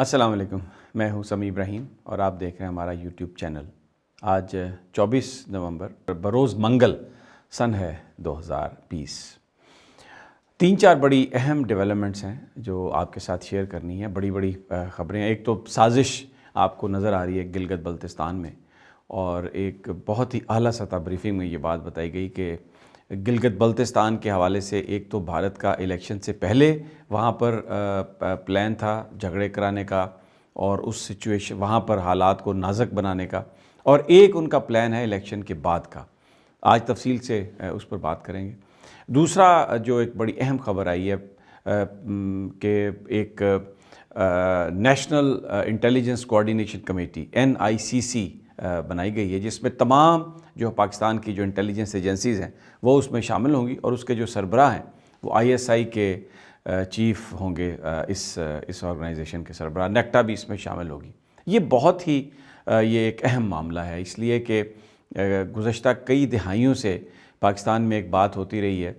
السلام علیکم، میں ہوں سمیع ابراہیم اور آپ دیکھ رہے ہیں ہمارا یوٹیوب چینل۔ آج 24 نومبر بروز منگل سن ہے 2020۔ 3-4 بڑی اہم ڈیولپمنٹس ہیں جو آپ کے ساتھ شیئر کرنی ہیں، بڑی خبریں ہیں۔ ایک تو سازش آپ کو نظر آ رہی ہے گلگت بلتستان میں، اور ایک بہت ہی اعلیٰ سطح بریفنگ میں یہ بات بتائی گئی کہ گلگت بلتستان کے حوالے سے ایک تو بھارت کا الیکشن سے پہلے وہاں پر پلان تھا جھگڑے کرانے کا اور اس سچویشن وہاں پر حالات کو نازک بنانے کا، اور ایک ان کا پلان ہے الیکشن کے بعد کا۔ آج تفصیل سے اس پر بات کریں گے۔ دوسرا جو ایک بڑی اہم خبر آئی ہے کہ ایک national intelligence coordination committee NICC بنائی گئی ہے، جس میں تمام جو پاکستان کی جو انٹیلیجنس ایجنسیز ہیں وہ اس میں شامل ہوں گی، اور اس کے جو سربراہ ہیں وہ ISI کے چیف ہوں گے، اس آرگنائزیشن کے سربراہ۔ نیکٹا بھی اس میں شامل ہوگی۔ یہ بہت ہی یہ ایک اہم معاملہ ہے، اس لیے کہ گزشتہ کئی دہائیوں سے پاکستان میں ایک بات ہوتی رہی ہے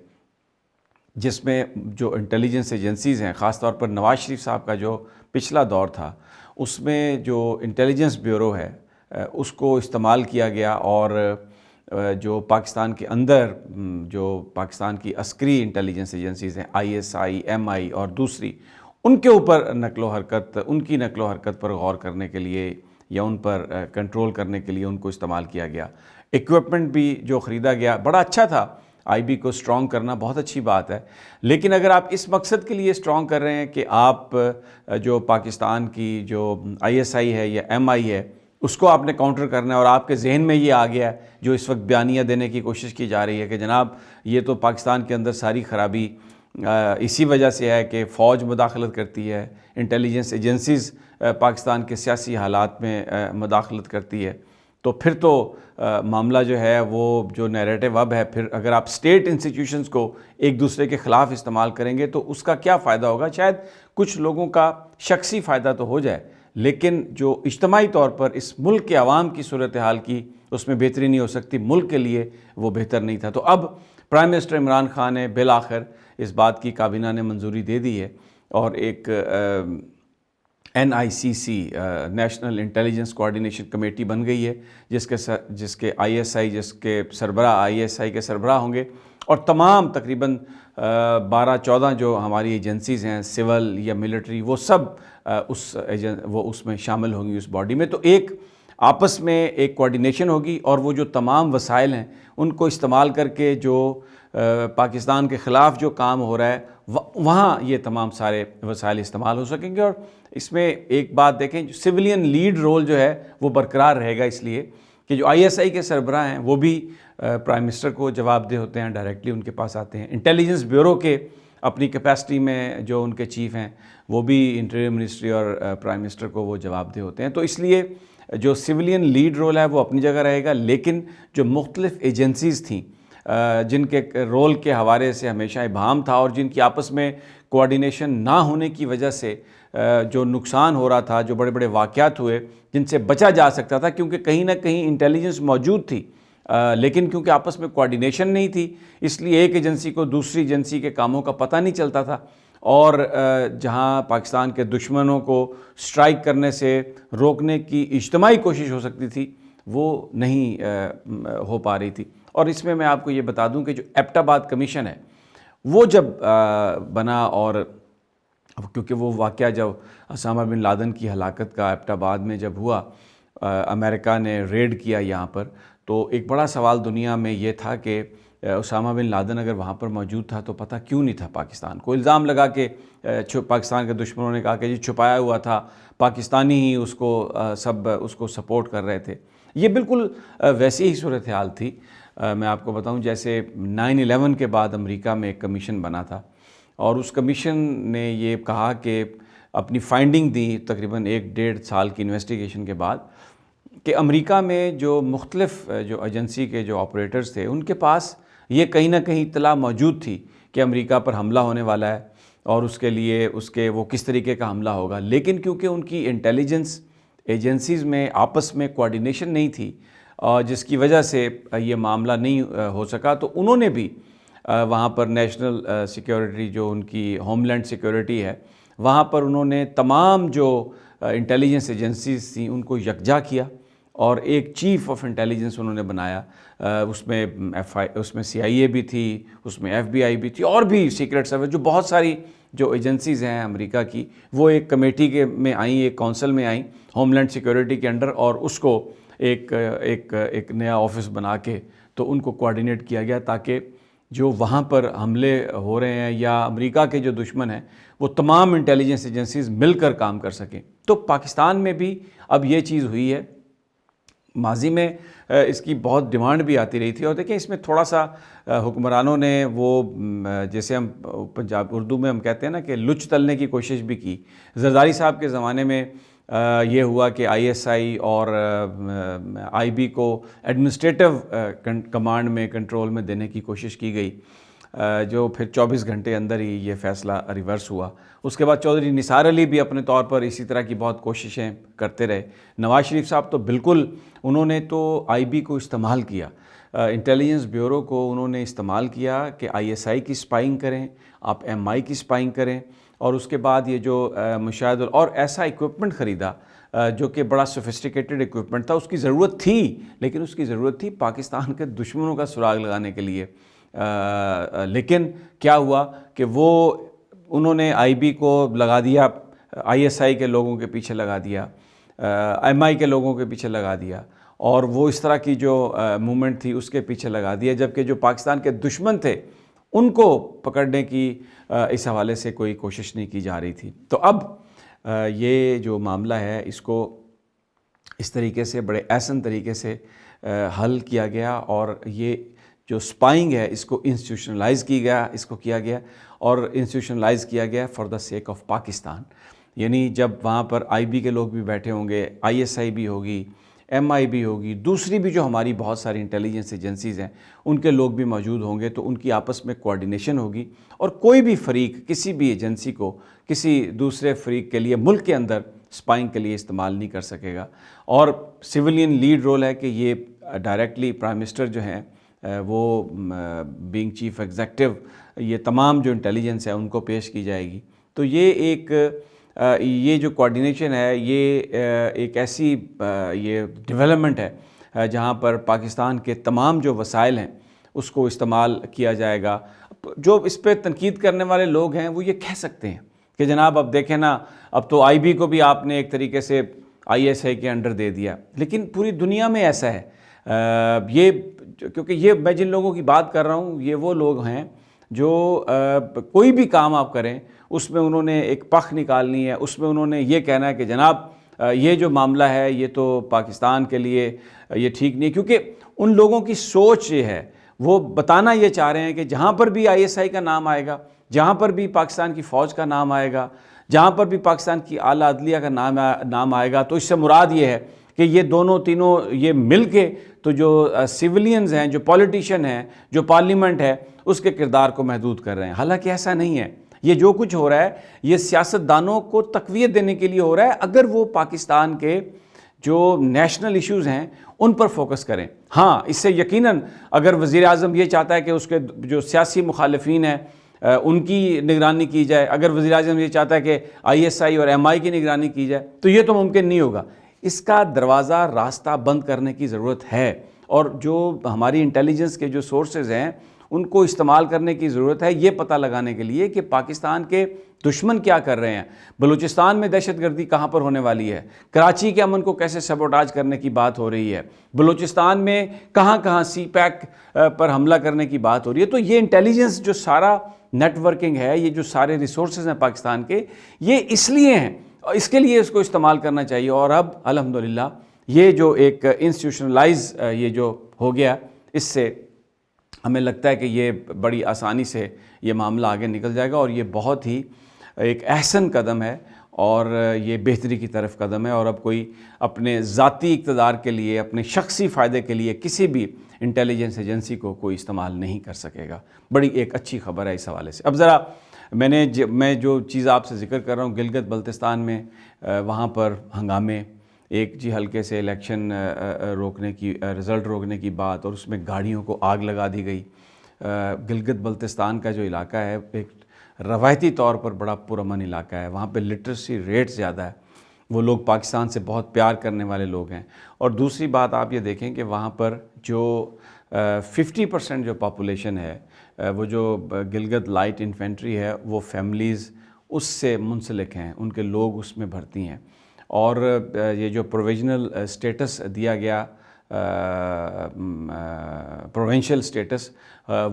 جس میں جو انٹیلیجنس ایجنسیز ہیں، خاص طور پر نواز شریف صاحب کا جو پچھلا دور تھا، اس میں جو انٹیلیجنس بیورو ہے اس کو استعمال کیا گیا، اور جو پاکستان کے اندر جو پاکستان کی عسکری انٹیلیجنس ایجنسیز ہیں ISI MI اور دوسری، ان کے اوپر ان کی نقل و حرکت پر غور کرنے کے لیے یا ان پر کنٹرول کرنے کے لیے ان کو استعمال کیا گیا۔ ایکوپمنٹ بھی جو خریدا گیا بڑا اچھا تھا، IB کو سٹرونگ کرنا بہت اچھی بات ہے، لیکن اگر آپ اس مقصد کے لیے سٹرونگ کر رہے ہیں کہ آپ جو پاکستان کی جو ISI ہے یا MI ہے اس کو آپ نے کاؤنٹر کرنا ہے، اور آپ کے ذہن میں یہ آ گیا ہے جو اس وقت بیانیہ دینے کی کوشش کی جا رہی ہے کہ جناب یہ تو پاکستان کے اندر ساری خرابی اسی وجہ سے ہے کہ فوج مداخلت کرتی ہے، انٹیلیجنس ایجنسیز پاکستان کے سیاسی حالات میں مداخلت کرتی ہے، تو پھر تو معاملہ جو ہے وہ جو نیریٹو اب ہے، پھر اگر آپ اسٹیٹ انسٹیٹیوشنز کو ایک دوسرے کے خلاف استعمال کریں گے تو اس کا کیا فائدہ ہوگا؟ شاید کچھ لوگوں کا شخصی فائدہ تو ہو جائے، لیکن جو اجتماعی طور پر اس ملک کے عوام کی صورتحال کی اس میں بہتری نہیں ہو سکتی، ملک کے لیے وہ بہتر نہیں تھا۔ تو اب پرائم منسٹر عمران خان نے بالآخر اس بات کی کابینہ نے منظوری دے دی ہے، اور ایک NICC national intelligence coordination committee بن گئی ہے، جس کے ISI جس کے سربراہ ISI کے سربراہ ہوں گے، اور تمام تقریباً 12-14 جو ہماری ایجنسیز ہیں سول یا ملٹری، وہ سب اس میں شامل ہوں گی اس باڈی میں۔ تو ایک آپس میں ایک کوآرڈینیشن ہوگی، اور وہ جو تمام وسائل ہیں ان کو استعمال کر کے جو پاکستان کے خلاف جو کام ہو رہا ہے وہاں یہ تمام سارے وسائل استعمال ہو سکیں گے۔ اور اس میں ایک بات دیکھیں، جو سویلین لیڈ رول جو ہے وہ برقرار رہے گا، اس لیے کہ جو ISI کے سربراہ ہیں وہ بھی پرائم منسٹر کو جواب دہ ہوتے ہیں، ڈائریکٹلی ان کے پاس آتے ہیں۔ انٹیلیجنس بیورو کے اپنی کیپیسٹی میں جو ان کے چیف ہیں وہ بھی انٹیریئر منسٹری اور پرائم منسٹر کو وہ جواب دہ ہوتے ہیں، تو اس لیے جو سویلین لیڈ رول ہے وہ اپنی جگہ رہے گا، لیکن جو مختلف ایجنسیز تھیں جن کے رول کے حوالے سے ہمیشہ ابہام تھا، اور جن کی آپس میں کوآرڈینیشن نہ ہونے کی وجہ سے جو نقصان ہو رہا تھا، جو بڑے واقعات ہوئے جن سے بچا جا سکتا تھا، کیونکہ کہیں نہ کہیں انٹیلیجنس موجود تھی، لیکن کیونکہ آپس میں کوآرڈینیشن نہیں تھی، اس لیے ایک ایجنسی کو دوسری ایجنسی کے کاموں کا پتہ نہیں چلتا تھا، اور جہاں پاکستان کے دشمنوں کو سٹرائک کرنے سے روکنے کی اجتماعی کوشش ہو سکتی تھی وہ نہیں ہو پا رہی تھی۔ اور اس میں آپ کو یہ بتا دوں کہ جو ایبٹ آباد کمیشن ہے وہ جب بنا، اور کیونکہ وہ واقعہ جب اسامہ بن لادن کی ہلاکت کا ایبٹ آباد میں جب ہوا، امریکہ نے ریڈ کیا یہاں پر، تو ایک بڑا سوال دنیا میں یہ تھا کہ اسامہ بن لادن اگر وہاں پر موجود تھا تو پتہ کیوں نہیں تھا پاکستان کو؟ الزام لگا کہ پاکستان کے دشمنوں نے کہا کہ جی چھپایا ہوا تھا، پاکستانی ہی اس کو سپورٹ کر رہے تھے۔ یہ بالکل ویسی ہی صورتحال تھی۔ میں آپ کو بتاؤں جیسے 9/11 کے بعد امریکہ میں ایک کمیشن بنا تھا، اور اس کمیشن نے یہ کہا کہ اپنی فائنڈنگ دی تقریباً 1-1.5 سال کی انویسٹیگیشن کے بعد، کہ امریکہ میں جو مختلف جو ایجنسی کے جو آپریٹرز تھے ان کے پاس یہ کہیں نہ کہیں اطلاع موجود تھی کہ امریکہ پر حملہ ہونے والا ہے، اور اس کے لیے وہ کس طریقے کا حملہ ہوگا، لیکن کیونکہ ان کی انٹیلیجنس ایجنسیز میں آپس میں کوآرڈینیشن نہیں تھی، جس کی وجہ سے یہ معاملہ نہیں ہو سکا، تو انہوں نے بھی وہاں پر نیشنل سیکیورٹی جو ان کی ہوم لینڈ سیکیورٹی ہے وہاں پر انہوں نے تمام جو انٹیلیجنس ایجنسیز تھیں ان کو یکجا کیا اور ایک چیف آف انٹیلیجنس انہوں نے بنایا. اس میں CIA بھی تھی, اس میں FBI بھی تھی, اور بھی سیکرٹ سروس, جو بہت ساری جو ایجنسیز ہیں امریکہ کی, وہ ایک کمیٹی میں آئیں, ایک کونسل میں آئیں ہوم لینڈ سیکیورٹی کے انڈر, اور اس کو ایک نیا آفس بنا کے تو ان کو کوآرڈینیٹ کیا گیا تاکہ جو وہاں پر حملے ہو رہے ہیں یا امریکہ کے جو دشمن ہیں وہ تمام انٹیلیجنس ایجنسیز مل کر کام کر سکیں. تو پاکستان میں بھی اب یہ چیز ہوئی ہے. ماضی میں اس کی بہت ڈیمانڈ بھی آتی رہی تھی, اور دیکھیں اس میں تھوڑا سا حکمرانوں نے وہ جیسے ہم پنجاب اردو میں ہم کہتے ہیں نا کہ لچ تلنے کی کوشش بھی کی. زرداری صاحب کے زمانے میں یہ ہوا کہ ISI اور IB کو ایڈمنسٹریٹو کمانڈ میں کنٹرول میں دینے کی کوشش کی گئی, جو پھر 24 گھنٹے اندر ہی یہ فیصلہ ریورس ہوا. اس کے بعد چودھری نثار علی بھی اپنے طور پر اسی طرح کی بہت کوششیں کرتے رہے. نواز شریف صاحب تو بالکل, انہوں نے تو IB کو استعمال کیا, انٹیلیجنس بیورو کو انہوں نے استعمال کیا کہ ISI کی سپائنگ کریں, آپ MI کی سپائنگ کریں, اور اس کے بعد یہ جو مشاہد اور ایسا ایکوپمنٹ خریدا جو کہ بڑا سوفسٹیکیٹڈ ایکوپمنٹ تھا. اس کی ضرورت تھی, لیکن اس کی ضرورت تھی پاکستان کے دشمنوں کا سراغ لگانے کے لیے. لیکن کیا ہوا کہ وہ انہوں نے IB کو لگا دیا, ISI کے لوگوں کے پیچھے لگا دیا, MI کے لوگوں کے پیچھے لگا دیا, اور وہ اس طرح کی جو موومنٹ تھی اس کے پیچھے لگا دیا, جبکہ جو پاکستان کے دشمن تھے ان کو پکڑنے کی اس حوالے سے کوئی کوشش نہیں کی جا رہی تھی. تو اب یہ جو معاملہ ہے اس کو اس طریقے سے بڑے احسن طریقے سے حل کیا گیا, اور یہ جو سپائنگ ہے اس کو انسٹیٹیوشنلائز کیا گیا اور انسٹیٹیوشنلائز کیا گیا for the sake of Pakistan. یعنی جب وہاں پر IB کے لوگ بھی بیٹھے ہوں گے, ISI بھی ہوگی, MI بھی ہوگی, دوسری بھی جو ہماری بہت ساری انٹیلیجنس ایجنسیز ہیں ان کے لوگ بھی موجود ہوں گے, تو ان کی آپس میں کوآرڈینیشن ہوگی, اور کوئی بھی فریق کسی بھی ایجنسی کو کسی دوسرے فریق کے لیے ملک کے اندر سپائنگ کے لیے استعمال نہیں کر سکے گا. اور سیولین لیڈ رول ہے کہ یہ ڈائریکٹلی پرائم منسٹر جو ہیں وہ بینگ چیف ایگزیکٹو یہ تمام جو انٹیلیجنس ہے ان کو پیش کی جائے گی. تو یہ جو کوآرڈینیشن ہے یہ ایک ایسی یہ ڈیولپمنٹ ہے جہاں پر پاکستان کے تمام جو وسائل ہیں اس کو استعمال کیا جائے گا. جو اس پہ تنقید کرنے والے لوگ ہیں وہ یہ کہہ سکتے ہیں کہ جناب اب دیکھیں نا, اب تو IB کو بھی آپ نے ایک طریقے سے ISI کے انڈر دے دیا, لیکن پوری دنیا میں ایسا ہے. یہ کیونکہ یہ میں جن لوگوں کی بات کر رہا ہوں یہ وہ لوگ ہیں جو کوئی بھی کام آپ کریں اس میں انہوں نے ایک پخ نکالنی ہے, اس میں انہوں نے یہ کہنا ہے کہ جناب یہ جو معاملہ ہے یہ تو پاکستان کے لیے یہ ٹھیک نہیں, کیونکہ ان لوگوں کی سوچ یہ ہے, وہ بتانا یہ چاہ رہے ہیں کہ جہاں پر بھی ISI کا نام آئے گا, جہاں پر بھی پاکستان کی فوج کا نام آئے گا, جہاں پر بھی پاکستان کی اعلیٰ عدلیہ کا نام آئے گا, تو اس سے مراد یہ ہے کہ یہ دونوں تینوں یہ مل کے تو جو سیولینز ہیں, جو پولیٹیشین ہیں, جو پارلیمنٹ ہے, اس کے کردار کو محدود کر رہے ہیں. حالانکہ ایسا نہیں ہے. یہ جو کچھ ہو رہا ہے یہ سیاستدانوں کو تقویت دینے کے لیے ہو رہا ہے, اگر وہ پاکستان کے جو نیشنل ایشوز ہیں ان پر فوکس کریں. ہاں, اس سے یقیناً اگر وزیر اعظم یہ چاہتا ہے کہ اس کے جو سیاسی مخالفین ہیں ان کی نگرانی کی جائے, اگر وزیر اعظم یہ چاہتا ہے کہ ISI اور MI کی نگرانی کی جائے, تو یہ تو ممکن نہیں ہوگا. اس کا دروازہ راستہ بند کرنے کی ضرورت ہے, اور جو ہماری انٹیلیجنس کے جو سورسز ہیں ان کو استعمال کرنے کی ضرورت ہے یہ پتہ لگانے کے لیے کہ پاکستان کے دشمن کیا کر رہے ہیں. بلوچستان میں دہشت گردی کہاں پر ہونے والی ہے, کراچی کے امن کو کیسے سبوٹاج کرنے کی بات ہو رہی ہے, بلوچستان میں کہاں کہاں CPAC پر حملہ کرنے کی بات ہو رہی ہے. تو یہ انٹیلیجنس جو سارا نیٹ ورکنگ ہے, یہ جو سارے ریسورسز ہیں پاکستان کے, یہ اس لیے ہیں, اس کے لیے اس کو استعمال کرنا چاہیے. اور اب الحمدللہ یہ جو ایک انسٹیٹیوشنلائز یہ جو ہو گیا, اس سے ہمیں لگتا ہے کہ یہ بڑی آسانی سے یہ معاملہ آگے نکل جائے گا, اور یہ بہت ہی ایک احسن قدم ہے اور یہ بہتری کی طرف قدم ہے. اور اب کوئی اپنے ذاتی اقتدار کے لیے, اپنے شخصی فائدے کے لیے کسی بھی انٹیلیجنس ایجنسی کو کوئی استعمال نہیں کر سکے گا. بڑی ایک اچھی خبر ہے اس حوالے سے. اب ذرا میں جو چیز آپ سے ذکر کر رہا ہوں, گلگت بلتستان میں وہاں پر ہنگامے, ایک ہلکے سے الیکشن روکنے کی, رزلٹ روکنے کی بات, اور اس میں گاڑیوں کو آگ لگا دی گئی. گلگت بلتستان کا جو علاقہ ہے ایک روایتی طور پر بڑا پرامن علاقہ ہے, وہاں پہ لٹریسی ریٹ زیادہ ہے, وہ لوگ پاکستان سے بہت پیار کرنے والے لوگ ہیں. اور دوسری بات آپ یہ دیکھیں کہ وہاں پر جو 50% جو پاپولیشن ہے، وہ جو گلگت لائٹ انفینٹری ہے، وہ فیملیز اس سے منسلک ہیں، ان کے لوگ اس میں بھرتی ہیں. اور یہ جو پروویژنل اسٹیٹس دیا گیا، پروونشل اسٹیٹس،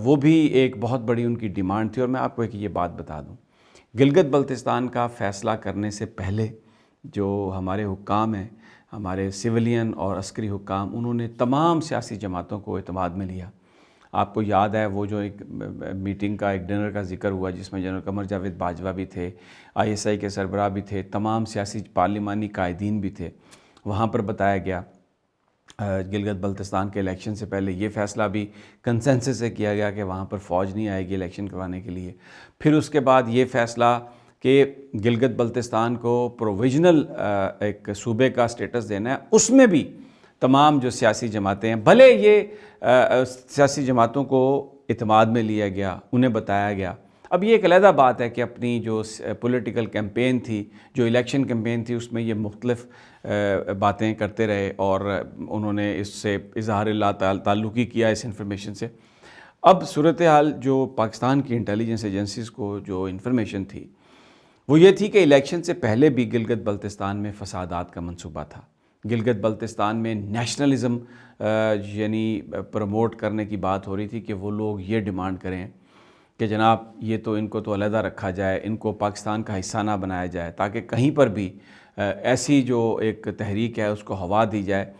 وہ بھی ایک بہت بڑی ان کی ڈیمانڈ تھی. اور میں آپ کو ایک یہ بات بتا دوں، گلگت بلتستان کا فیصلہ کرنے سے پہلے جو ہمارے حکام ہیں، ہمارے سویلین اور عسکری حکام، انہوں نے تمام سیاسی جماعتوں کو اعتماد میں لیا. آپ کو یاد ہے وہ جو ایک میٹنگ کا، ایک ڈنر کا ذکر ہوا جس میں جنرل قمر جاوید باجوہ بھی تھے، ISI کے سربراہ بھی تھے، تمام سیاسی پارلیمانی قائدین بھی تھے. وہاں پر بتایا گیا، گلگت بلتستان کے الیکشن سے پہلے یہ فیصلہ بھی کنسنسس سے کیا گیا کہ وہاں پر فوج نہیں آئے گی الیکشن کروانے کے لیے. پھر اس کے بعد یہ فیصلہ کہ گلگت بلتستان کو پروویژنل ایک صوبے کا سٹیٹس دینا ہے، اس میں بھی تمام جو سیاسی جماعتیں ہیں، بھلے یہ سیاسی جماعتوں کو اعتماد میں لیا گیا، انہیں بتایا گیا. اب یہ ایک علیحدہ بات ہے کہ اپنی جو پولیٹیکل کیمپین تھی، جو الیکشن کیمپین تھی، اس میں یہ مختلف باتیں کرتے رہے اور انہوں نے اس سے اظہار تعلقی کیا اس انفارمیشن سے. اب صورتحال جو پاکستان کی انٹیلیجنس ایجنسیز کو جو انفارمیشن تھی وہ یہ تھی کہ الیکشن سے پہلے بھی گلگت بلتستان میں فسادات کا منصوبہ تھا. گلگت بلتستان میں نیشنلزم یعنی پروموٹ کرنے کی بات ہو رہی تھی کہ وہ لوگ یہ ڈیمانڈ کریں کہ جناب یہ تو ان کو تو علیحدہ رکھا جائے، ان کو پاکستان کا حصہ نہ بنایا جائے، تاکہ کہیں پر بھی ایسی جو ایک تحریک ہے اس کو ہوا دی جائے.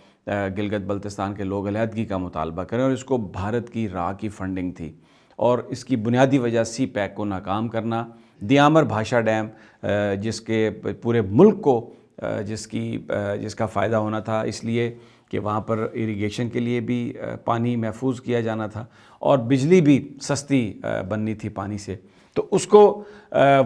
گلگت بلتستان کے لوگ علیحدگی کا مطالبہ کریں، اور اس کو بھارت کی راہ کی فنڈنگ تھی. اور اس کی بنیادی وجہ سی پیک کو ناکام کرنا، دیامر بھاشا ڈیم جس کے پورے ملک کو جس کا فائدہ ہونا تھا، اس لیے کہ وہاں پر اریگیشن کے لیے بھی پانی محفوظ کیا جانا تھا اور بجلی بھی سستی بننی تھی پانی سے. تو اس کو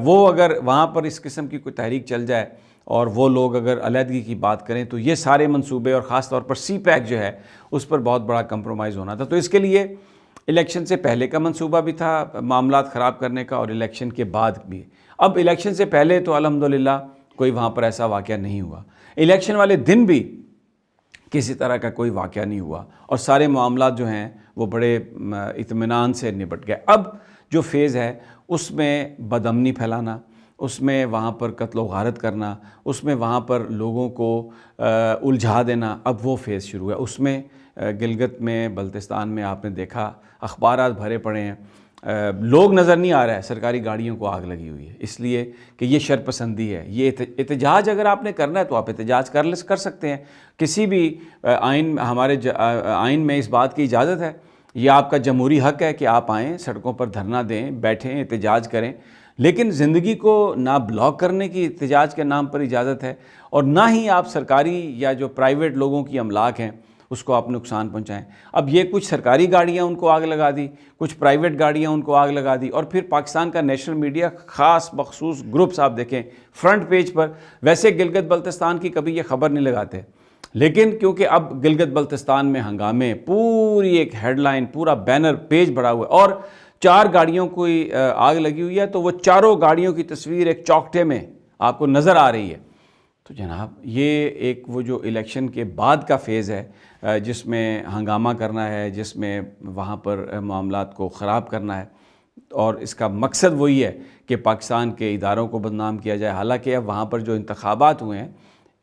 وہ اگر وہاں پر اس قسم کی کوئی تحریک چل جائے اور وہ لوگ اگر علیحدگی کی بات کریں تو یہ سارے منصوبے، اور خاص طور پر سی پیک جو ہے اس پر بہت بڑا کمپرومائز ہونا تھا. تو اس کے لیے الیکشن سے پہلے کا منصوبہ بھی تھا معاملات خراب کرنے کا، اور الیکشن کے بعد بھی. اب الیکشن سے پہلے تو الحمدللہ کوئی وہاں پر ایسا واقعہ نہیں ہوا. الیکشن والے دن بھی کسی طرح کا کوئی واقعہ نہیں ہوا، اور سارے معاملات جو ہیں وہ بڑے اطمینان سے نپٹ گئے. اب جو فیز ہے اس میں بدامنی پھیلانا، اس میں وہاں پر قتل و غارت کرنا، اس میں وہاں پر لوگوں کو الجھا دینا، اب وہ فیز شروع ہے. اس میں گلگت میں، بلتستان میں آپ نے دیکھا اخبارات بھرے پڑے ہیں، لوگ نظر نہیں آ رہا ہے، سرکاری گاڑیوں کو آگ لگی ہوئی ہے، اس لیے کہ یہ شرپسندی ہے. یہ احتجاج اگر آپ نے کرنا ہے تو آپ احتجاج کر سکتے ہیں. کسی بھی ہمارے آئین میں اس بات کی اجازت ہے، یہ آپ کا جمہوری حق ہے کہ آپ آئیں، سڑکوں پر دھرنا دیں، بیٹھیں، احتجاج کریں. لیکن زندگی کو نہ بلاک کرنے کی احتجاج کے نام پر اجازت ہے، اور نہ ہی آپ سرکاری یا جو پرائیویٹ لوگوں کی املاک ہیں اس کو آپ نقصان پہنچائیں. اب یہ کچھ سرکاری گاڑیاں ان کو آگ لگا دی، کچھ پرائیویٹ گاڑیاں ان کو آگ لگا دی، اور پھر پاکستان کا نیشنل میڈیا، خاص مخصوص گروپس آپ دیکھیں فرنٹ پیج پر، ویسے گلگت بلتستان کی کبھی یہ خبر نہیں لگاتے، لیکن کیونکہ اب گلگت بلتستان میں ہنگامے، پوری ایک ہیڈ لائن، پورا بینر پیج بڑا ہوا ہے، اور 4 گاڑیوں کو آگ لگی ہوئی ہے، تو وہ چاروں گاڑیوں کی تصویر ایک چوکٹے میں آپ کو نظر آ رہی ہے. تو جناب یہ ایک وہ جو الیکشن کے بعد کا فیز ہے جس میں ہنگامہ کرنا ہے، جس میں وہاں پر معاملات کو خراب کرنا ہے، اور اس کا مقصد وہی ہے کہ پاکستان کے اداروں کو بدنام کیا جائے. حالانکہ اب وہاں پر جو انتخابات ہوئے ہیں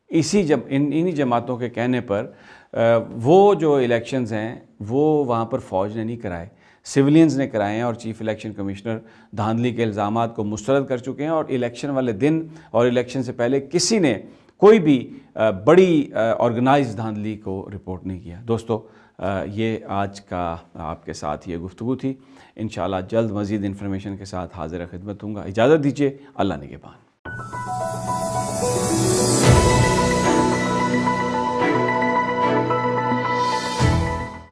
انہی جماعتوں کے کہنے پر وہ جو الیکشنز ہیں وہ وہاں پر فوج نے نہیں کرائے، سویلینز نے کرائے ہیں، اور چیف الیکشن کمشنر دھاندلی کے الزامات کو مسترد کر چکے ہیں. اور الیکشن والے دن اور الیکشن سے پہلے کسی نے کوئی بھی بڑی آرگنائز دھاندلی کو رپورٹ نہیں کیا. دوستو یہ آج کا آپ کے ساتھ یہ گفتگو تھی. انشاءاللہ جلد مزید انفارمیشن کے ساتھ حاضر خدمت ہوں گا. اجازت دیجیے. اللہ نگہبان.